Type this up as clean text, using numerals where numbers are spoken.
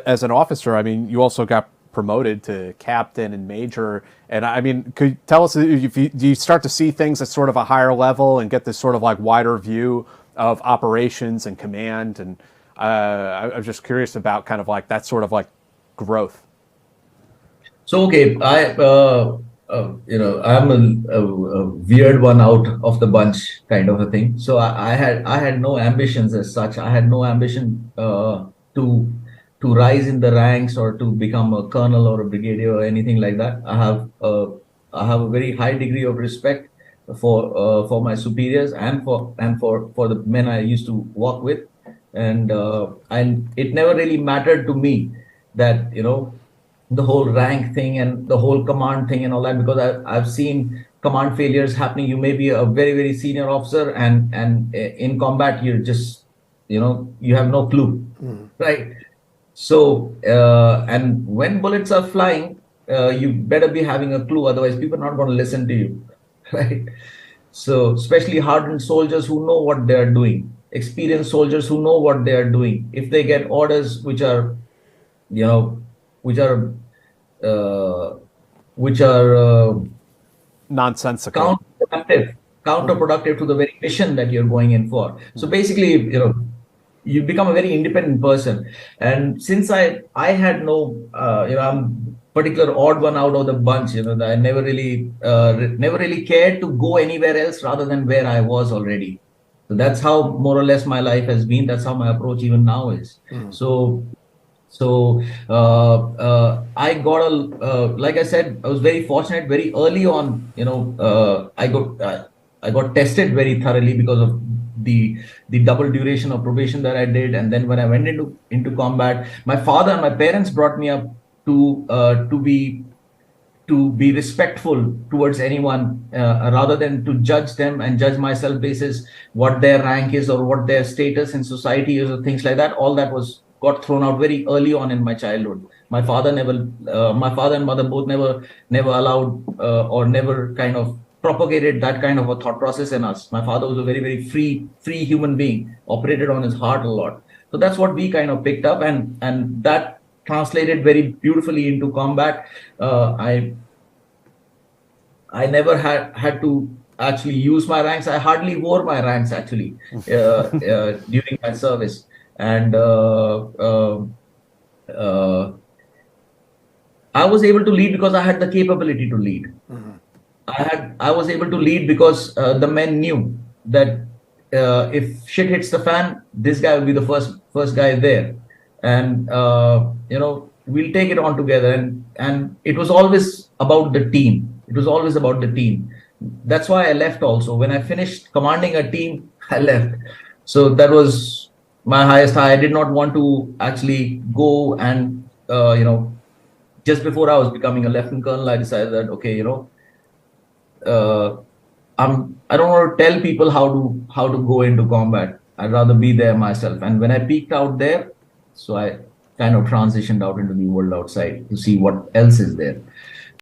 as an officer, I mean, you also got promoted to captain and major. And I mean, could you tell us if you, do you start to see things at sort of a higher level and get this sort of like wider view of operations and command? And I'm just curious about kind of like that sort of like growth. So okay, I'm a weird one out of the bunch kind of a thing. So I had no ambitions as such. I had no ambition to rise in the ranks or to become a colonel or a brigadier or anything like that. I have a very high degree of respect for my superiors and for the men I used to work with, and it never really mattered to me that the whole rank thing and the whole command thing and all that, because I've seen command failures happening. You may be a very very senior officer, and in combat you're just you have no clue, right? So and when bullets are flying, you better be having a clue, otherwise people are not going to listen to you, right? So especially hardened soldiers who know what they are doing, experienced soldiers who know what they are doing, if they get orders which are you know which are uh, which are Nonsensical. counterproductive counterproductive to the very mission that you're going in for. So basically, you become a very independent person. And since I had no I'm particular odd one out of the bunch, that I never really cared to go anywhere else rather than where I was already. So that's how more or less my life has been. That's how my approach even now is. So I got like I said, I was very fortunate very early on. I got tested very thoroughly because of the double duration of probation that I did, and then when I went into combat, my father and my parents brought me up to be respectful towards anyone, rather than to judge them and judge myself basis what their rank is or what their status in society is or things like that. All that was got thrown out very early on in my childhood. My father and mother both never allowed or never kind of propagated that kind of a thought process in us. My father was a very very free human being, operated on his heart a lot. So that's what we kind of picked up, and that translated very beautifully into combat. I never had to actually use my ranks. I hardly wore my ranks actually during my service, and I was able to lead because I had the capability to lead. I was able to lead because the men knew that if shit hits the fan, this guy will be the first guy there, and we'll take it on together. And it was always about the team. It was always about the team. That's why I left also. When I finished commanding a team, I left. So that was my highest high. I did not want to actually go and just before I was becoming a lieutenant colonel, I decided that okay, I don't want to tell people how to go into combat. I'd rather be there myself. And when I peaked out there, so I kind of transitioned out into the world outside to see what else is there.